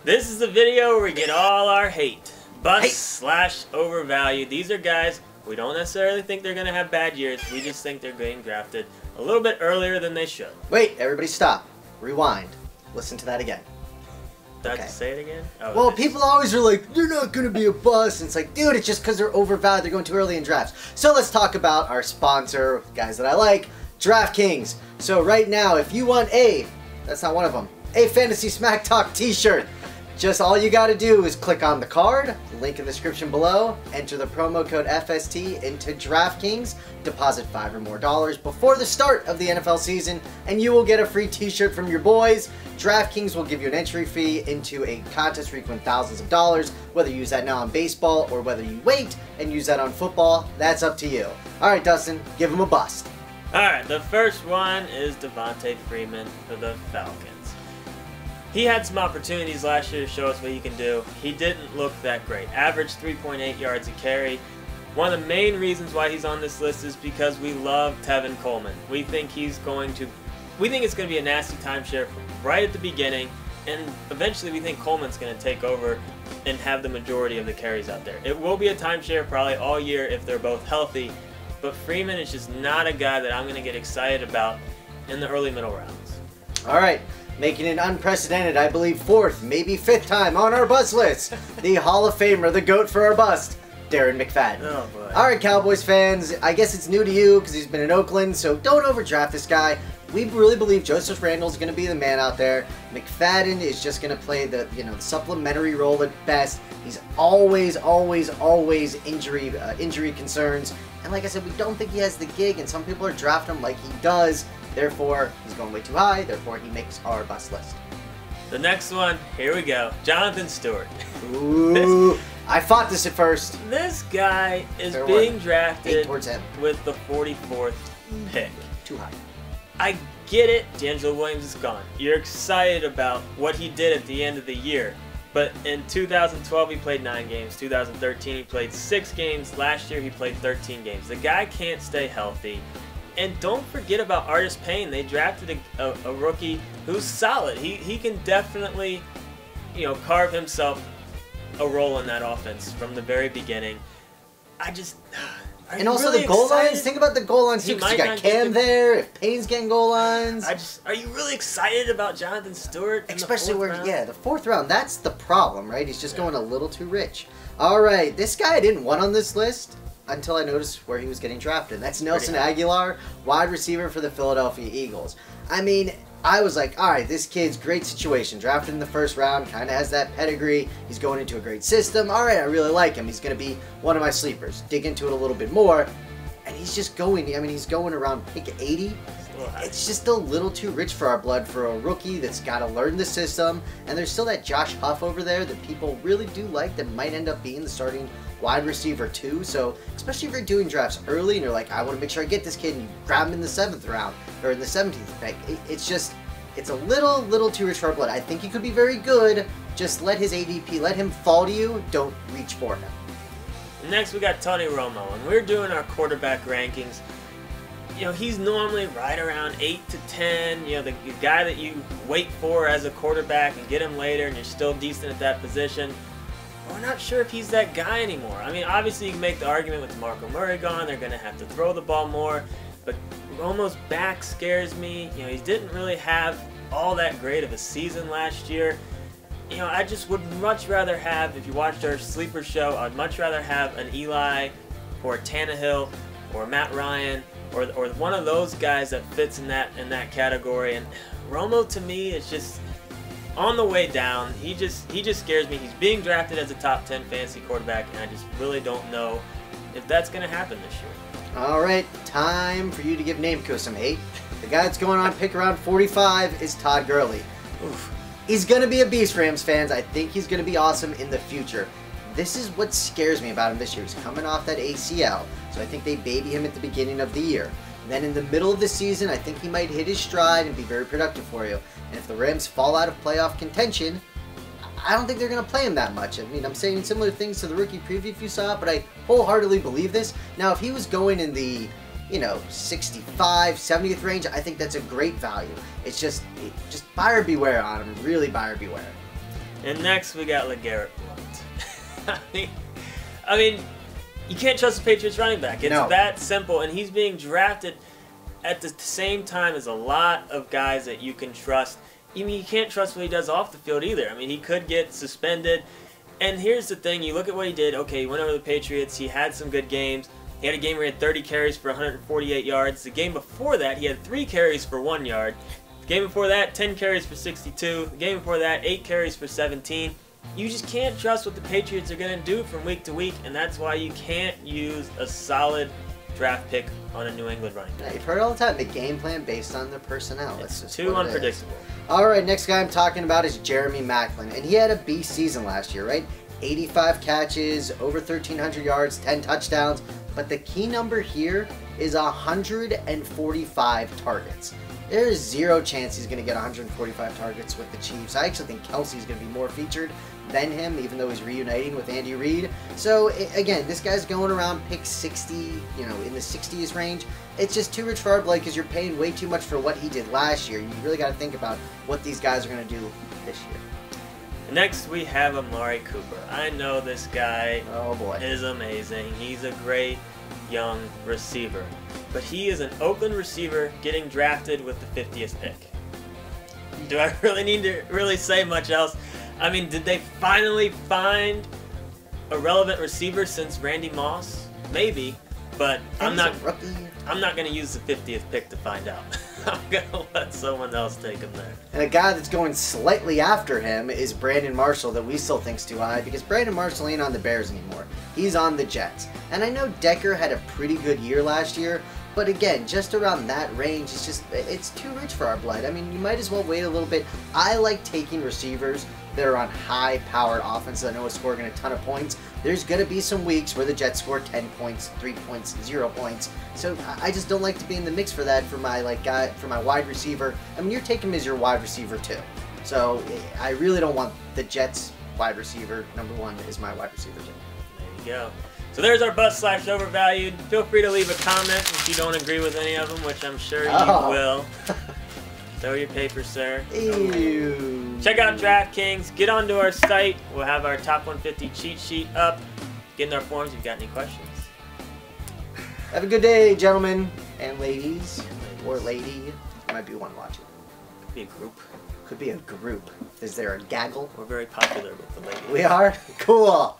This is the video where we get all our hate. Bust / overvalued. These are guys, we don't necessarily think they're going to have bad years. We just think they're getting drafted a little bit earlier than they should. Wait, everybody stop. Rewind. Listen to that again. Did I just say it again? Oh, well, people always are like, they're not going to be a bust. And it's like, dude, it's just because they're overvalued. They're going too early in drafts. So let's talk about our sponsor, guys that I like, DraftKings. So right now, if you want that's not one of them, a Fantasy Smack Talk t-shirt, just all you got to do is click on the card, link in the description below, enter the promo code FST into DraftKings, deposit $5 or more before the start of the NFL season, and you will get a free t-shirt from your boys. DraftKings will give you an entry fee into a contest where you can win thousands of dollars, whether you use that now on baseball or whether you wait and use that on football. That's up to you. All right, Dustin, give him a bust. All right, the first one is Devonta Freeman for the Falcons. He had some opportunities last year to show us what he can do. He didn't look that great. Averaged 3.8 yards a carry. One of the main reasons why he's on this list is because we love Tevin Coleman. We think it's going to be a nasty timeshare right at the beginning, and eventually we think Coleman's going to take over and have the majority of the carries out there. It will be a timeshare probably all year if they're both healthy, but Freeman is just not a guy that I'm going to get excited about in the early middle rounds. All right. Making an unprecedented, I believe, 4th, maybe 5th time on our bust list, the Hall of Famer, the GOAT for our bust, Darren McFadden. Oh boy. All right, Cowboys fans, I guess it's new to you because he's been in Oakland, so don't overdraft this guy. We really believe Joseph Randle's going to be the man out there. McFadden is just going to play the supplementary role at best. He's always injury concerns, and like I said, we don't think he has the gig, and some people are drafting him like he does. Therefore, he's going way too high. Therefore, he makes our bust list. The next one, here we go. Jonathan Stewart. Ooh, I fought this at first. This guy is being drafted with the 44th pick. Too high. I get it. D'Angelo Williams is gone. You're excited about what he did at the end of the year. But in 2012, he played 9 games. 2013, he played 6 games. Last year, he played 13 games. The guy can't stay healthy. And don't forget about Artis Payne. They drafted a rookie who's solid. He can definitely, carve himself a role in that offense from the very beginning. And also the goal lines. Think about the goal lines too, because you got Cam there. If Payne's getting goal lines, are you really excited about Jonathan Stewart? Especially the 4th round. That's the problem, right? He's just going a little too rich. All right, this guy I didn't want on this list until I noticed where he was getting drafted. That's Nelson Agholor, wide receiver for the Philadelphia Eagles. I mean, I was like, all right, this kid's great situation. Drafted in the 1st round, kind of has that pedigree. He's going into a great system. All right, I really like him. He's going to be one of my sleepers. Dig into it a little bit more. And he's just going, he's going around pick 80. It's just a little too rich for our blood for a rookie that's got to learn the system. And there's still that Josh Huff over there that people really do like that might end up being the starting wide receiver too. So especially if you're doing drafts early and you're like, I want to make sure I get this kid, and you grab him in the 7th round or in the 17th pick, it's a little too rich for our blood. I think he could be very good. Just let his ADP, let him fall to you. Don't reach for him. Next we got Tony Romo, and we're doing our quarterback rankings. He's normally right around 8 to 10. The guy that you wait for as a quarterback and get him later, and you're still decent at that position. We're not sure if he's that guy anymore. I mean, obviously you can make the argument with DeMarco Murray gone, they're going to have to throw the ball more, but Romo's back scares me. He didn't really have all that great of a season last year. I just would much rather have, if you watched our sleeper show, I'd much rather have an Eli or a Tannehill or a Matt Ryan or one of those guys that fits in that category. And Romo, to me, is just on the way down. He just scares me. He's being drafted as a top 10 fantasy quarterback, and I just really don't know if that's going to happen this year. All right, time for you to give Namco some hate. The guy that's going on pick around 45 is Todd Gurley. Oof. He's going to be a beast, Rams fans. I think he's going to be awesome in the future. This is what scares me about him this year. He's coming off that ACL, so I think they baby him at the beginning of the year. Then in the middle of the season, I think he might hit his stride and be very productive for you. And if the Rams fall out of playoff contention, I don't think they're going to play him that much. I mean, I'm saying similar things to the rookie preview if you saw it, but I wholeheartedly believe this. Now, if he was going in the 65, 70th range, I think that's a great value. It's just buyer beware on him. Really buyer beware. And next we got LeGarrette Blount. I mean, you can't trust the Patriots running back. It's that simple, and he's being drafted at the same time as a lot of guys that you can trust. I mean, you can't trust what he does off the field either. I mean, he could get suspended. And here's the thing. You look at what he did. Okay, he went over the Patriots. He had some good games. He had a game where he had 30 carries for 148 yards. The game before that, he had 3 carries for 1 yard. The game before that, 10 carries for 62. The game before that, 8 carries for 17. You just can't trust what the Patriots are going to do from week to week, and that's why you can't use a solid draft pick on a New England running back. You've heard all the time, the game plan based on their personnel. It's too unpredictable. All right, next guy I'm talking about is Jeremy Maclin, and he had a beast season last year, right? 85 catches, over 1,300 yards, 10 touchdowns, but the key number here is 145 targets. There is zero chance he's going to get 145 targets with the Chiefs. I actually think Kelsey's going to be more featured than him, even though he's reuniting with Andy Reid. So, again, this guy's going around pick 60, in the 60s range. It's just too rich for our blood because you're paying way too much for what he did last year. You really got to think about what these guys are going to do this year. Next, we have Amari Cooper. I know this guy is amazing. He's a great young receiver. But he is an Oakland receiver getting drafted with the 50th pick. Do I really need to say much else? I mean, did they finally find a relevant receiver since Randy Moss? Maybe, but I'm not going to use the 50th pick to find out. I'm going to let someone else take him there. And a guy that's going slightly after him is Brandon Marshall, that we still think's too high, because Brandon Marshall ain't on the Bears anymore. He's on the Jets. And I know Decker had a pretty good year last year, but again, just around that range, it's too rich for our blood. I mean, you might as well wait a little bit. I like taking receivers that are on high-powered offenses that know are scoring a ton of points. There's going to be some weeks where the Jets score 10 points, 3 points, 0 points. So I just don't like to be in the mix for that for my wide receiver. I mean, you're taking him as your wide receiver too. So I really don't want the Jets wide receiver. Number 1 is my wide receiver too. There you go. So there's our bust/overvalued. Feel free to leave a comment if you don't agree with any of them, which I'm sure you will. Throw your paper, sir. Ew. Check out DraftKings. Get onto our site. We'll have our top 150 cheat sheet up. Get in our forums if you've got any questions. Have a good day, gentlemen and ladies. Or lady. Might be one watching. Could be a group. Could be a group. Is there a gaggle? We're very popular with the ladies. We are? Cool.